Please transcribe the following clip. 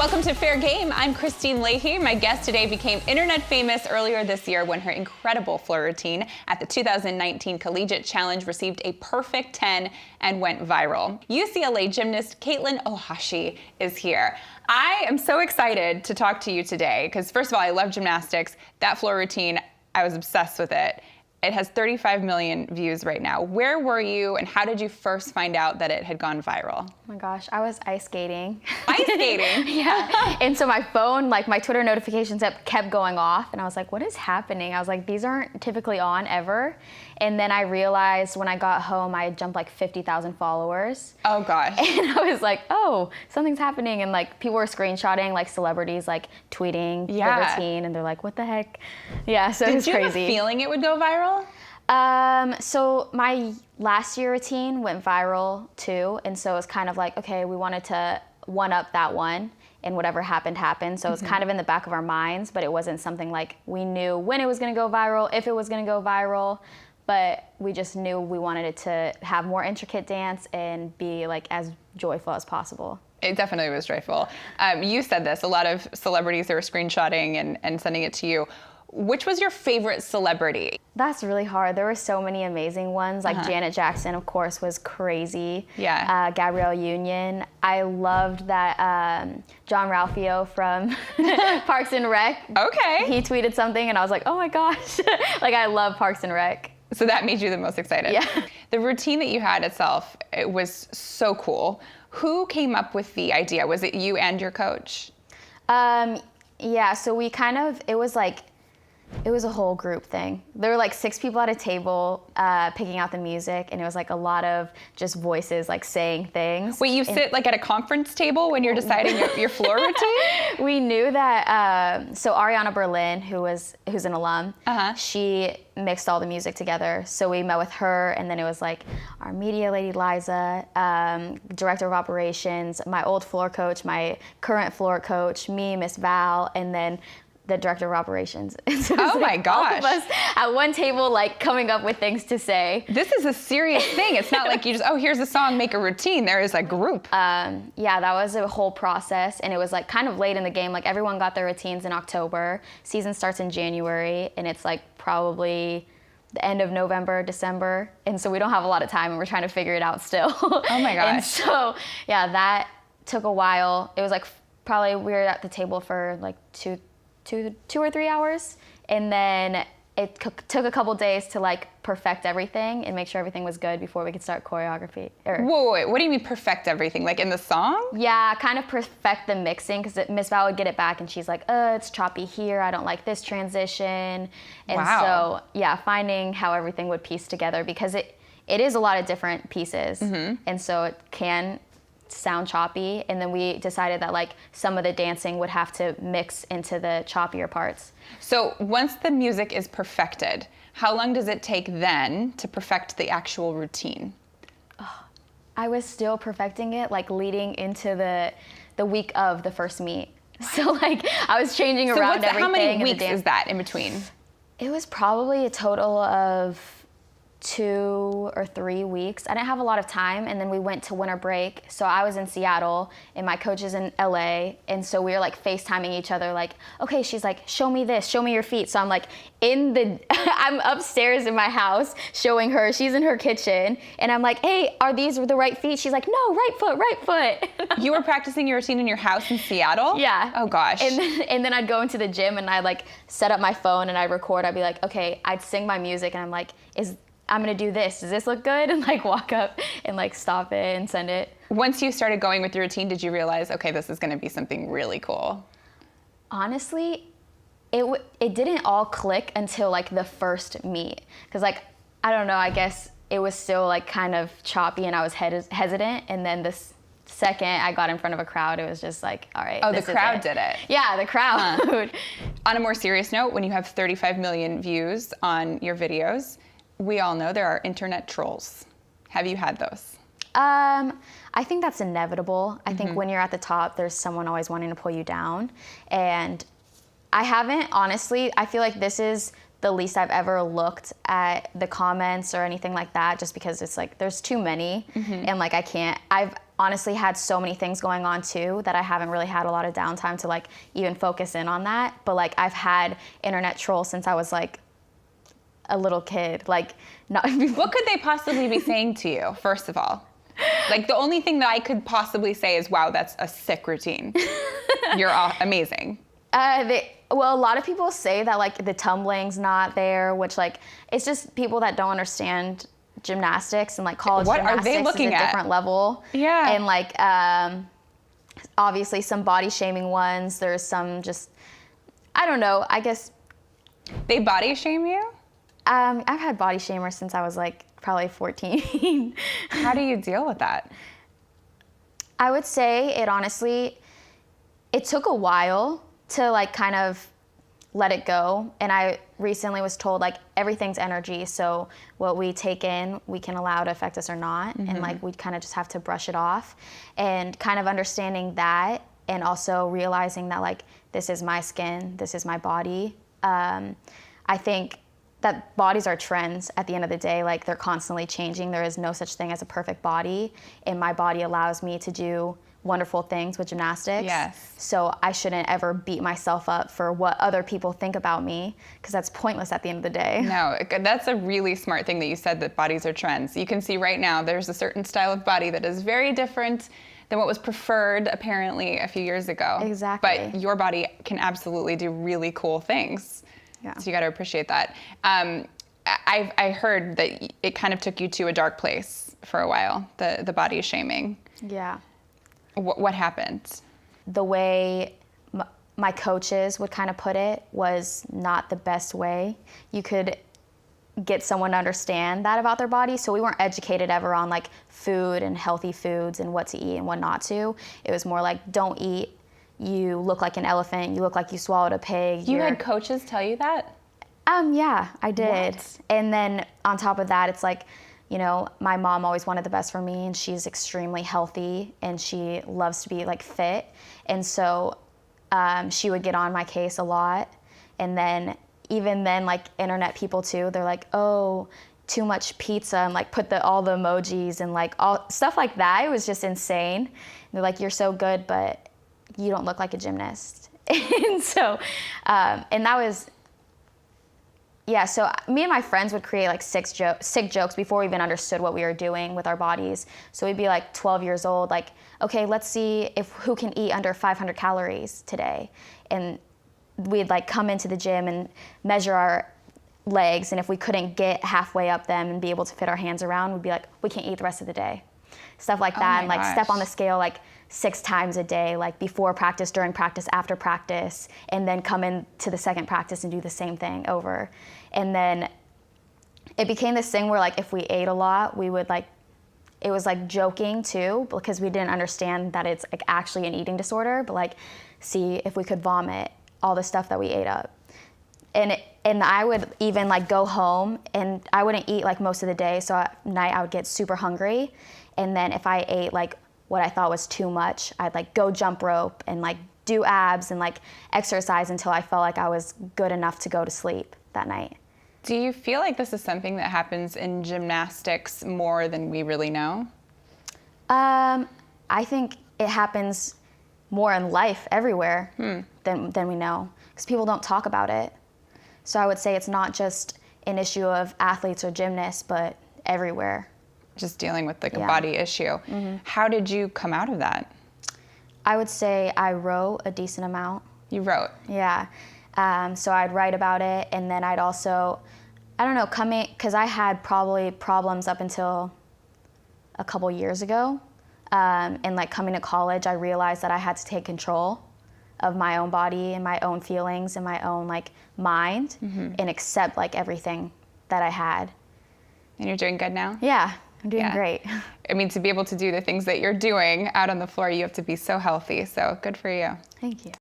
Welcome to Fair Game. I'm Christine Leahy. My guest today became internet famous earlier this year when her incredible floor routine at the 2019 Collegiate Challenge received a perfect 10 and went viral. UCLA gymnast Caitlin Ohashi is here. I am so excited to talk to you today because, first of all, I love gymnastics. That floor routine, I was obsessed with it. It has 35 million views right now. Where were you and how did you first find out that it had gone viral? Oh my gosh, I was ice skating. Ice skating? Yeah. And so my phone, like my Twitter notifications app kept going off and I was like, what is happening? I was like, these aren't typically on ever. And then I realized when I got home, I had jumped like 50,000 followers. Oh gosh. And I was like, oh, something's happening. And like people were screenshotting, like celebrities like tweeting the routine and they're like, what the heck? Yeah, so it was crazy. Did you have a feeling it would go viral? So my last year routine went viral too. And so it was kind of like, okay, we wanted to one up that one and whatever happened, happened. So it was kind of in the back of our minds, but it wasn't something like we knew when it was gonna go viral, if it was gonna go viral, but we just knew we wanted it to have more intricate dance and be like as joyful as possible. It definitely was joyful. You said this, a lot of celebrities are screenshotting and sending it to you. Which was your favorite celebrity? That's really hard. There were so many amazing ones. Like Janet Jackson, of course, was crazy. Yeah. Gabrielle Union. I loved that John Ralphio from Parks and Rec. Okay. He tweeted something and I was like, oh my gosh. Like I love Parks and Rec. So that made you the most excited. Yeah. The routine that you had itself, it was so cool. Who came up with the idea? Was it you and your coach? Yeah, so we kind of, it was a whole group thing. There were like 6 people at a table picking out the music, and it was like a lot of just voices like saying things. Wait, you sit like at a conference table when you're deciding your floor routine? We knew that, so Ariana Berlin, who's an alum, she mixed all the music together. So we met with her, and then it was like our media lady, Liza, director of operations, my old floor coach, my current floor coach, me, Miss Val, and then the director of operations. So oh my gosh. All of us at one table, like coming up with things to say. This is a serious thing. It's not like you just, oh, here's a song, make a routine. There is a group. Yeah, that was a whole process. And it was like kind of late in the game. Like everyone got their routines in October. Season starts in January. And it's like probably the end of November, December. And so we don't have a lot of time and we're trying to figure it out still. Oh my gosh. And so yeah, that took a while. It was like probably we were at the table for like two or 3 hours, and then it took a couple days to like perfect everything and make sure everything was good before we could start choreography. Whoa, wait, what do you mean perfect everything? Like in the song? Yeah, kind of perfect the mixing, because Miss Val would get it back and she's like, it's choppy here, I don't like this transition. And wow. So yeah, finding how everything would piece together, because it is a lot of different pieces, and so it can sound choppy, and then we decided that like some of the dancing would have to mix into the choppier parts. So once the music is perfected, how long does it take then to perfect the actual routine? I was still perfecting it like leading into the week of the first meet. So like I was changing around everything. How many weeks is that in between? It was probably a total of 2 or 3 weeks. I didn't have a lot of time, and then we went to winter break. So I was in Seattle and my coach is in LA, and so we were like FaceTiming each other like, okay, she's like, show me this, show me your feet. So I'm like I'm upstairs in my house showing her, she's in her kitchen, and I'm like, hey, are these the right feet? She's like, no, right foot. You were practicing your routine in your house in Seattle? Yeah. Oh gosh. And then I'd go into the gym and I'd like set up my phone and I'd record. I'd be like, okay, I'd sing my music and I'm like, I'm gonna do this. Does this look good? And like walk up and like stop it and send it. Once you started going with your routine, did you realize, okay, this is gonna be something really cool? Honestly, it didn't all click until like the first meet. Cause like, I don't know, I guess it was still like kind of choppy and I was hesitant. And then this second I got in front of a crowd, it was just like, all right. Oh, the crowd did it. Yeah, the crowd. Huh. On a more serious note, when you have 35 million views on your videos, we all know there are internet trolls. Have you had those? I think that's inevitable. I think when you're at the top, there's someone always wanting to pull you down. And I haven't, honestly, I feel like this is the least I've ever looked at the comments or anything like that, just because it's like, there's too many. And like, I've honestly had so many things going on too that I haven't really had a lot of downtime to like even focus in on that. But like I've had internet trolls since I was like a little kid. Like, not. What could they possibly be saying to you, first of all? Like, the only thing that I could possibly say is, wow, that's a sick routine. You're amazing. Well, a lot of people say that like the tumbling's not there, which like it's just people that don't understand gymnastics, and like college gymnastics are they looking is a at? different level. Yeah. And like obviously some body shaming ones. There's some just, I don't know, I guess. They body shame you? I've had body shamers since I was like probably 14. How do you deal with that? I would say it took a while to like kind of let it go. And I recently was told like everything's energy. So what we take in, we can allow to affect us or not. Mm-hmm. And like we kind of just have to brush it off, and kind of understanding that, and also realizing that like this is my skin, this is my body. I think that bodies are trends at the end of the day. Like they're constantly changing. There is no such thing as a perfect body. And my body allows me to do wonderful things with gymnastics. Yes. So I shouldn't ever beat myself up for what other people think about me, because that's pointless at the end of the day. No, that's a really smart thing that you said, that bodies are trends. You can see right now there's a certain style of body that is very different than what was preferred apparently a few years ago. Exactly. But your body can absolutely do really cool things. Yeah. So you got to appreciate that. I heard that it kind of took you to a dark place for a while, the body shaming. Yeah. What happened? The way my coaches would kind of put it was not the best way you could get someone to understand that about their body. So we weren't educated ever on like food and healthy foods and what to eat and what not to. It was more like, don't eat. You look like an elephant. You look like you swallowed a pig. You had coaches tell you that? Yeah, I did. What? And then on top of that, it's like, you know, my mom always wanted the best for me, and she's extremely healthy, and she loves to be like fit. And so she would get on my case a lot. And then even then, like internet people too, they're like, oh, too much pizza, and like put all the emojis and like all stuff like that. It was just insane. And they're like, you're so good, but you don't look like a gymnast. And so, and that was, yeah, so me and my friends would create like sick jokes before we even understood what we were doing with our bodies. So we'd be like 12 years old, like, okay, let's see who can eat under 500 calories today. And we'd like come into the gym and measure our legs, and if we couldn't get halfway up them and be able to fit our hands around, we'd be like, we can't eat the rest of the day. Stuff like that, and like step on the scale like 6 times a day, like before practice, during practice, after practice, and then come in to the second practice and do the same thing over. And then it became this thing where like if we ate a lot, we would like, it was like joking too, because we didn't understand that it's like actually an eating disorder, but like see if we could vomit all the stuff that we ate up. And I would even like go home, and I wouldn't eat like most of the day, so at night I would get super hungry. And then if I ate like what I thought was too much, I'd like go jump rope and like do abs and like exercise until I felt like I was good enough to go to sleep that night. Do you feel like this is something that happens in gymnastics more than we really know? I think it happens more in life everywhere than we know, because people don't talk about it. So I would say it's not just an issue of athletes or gymnasts, but everywhere. Just dealing with like a body issue. Mm-hmm. How did you come out of that? I would say I wrote a decent amount. You wrote? Yeah. So I'd write about it, and then I'd also, I don't know, because I had probably problems up until a couple years ago. And like coming to college, I realized that I had to take control of my own body and my own feelings and my own like mind, and accept like everything that I had. And you're doing good now? Yeah, I'm doing great. I mean, to be able to do the things that you're doing out on the floor, you have to be so healthy. So good for you. Thank you.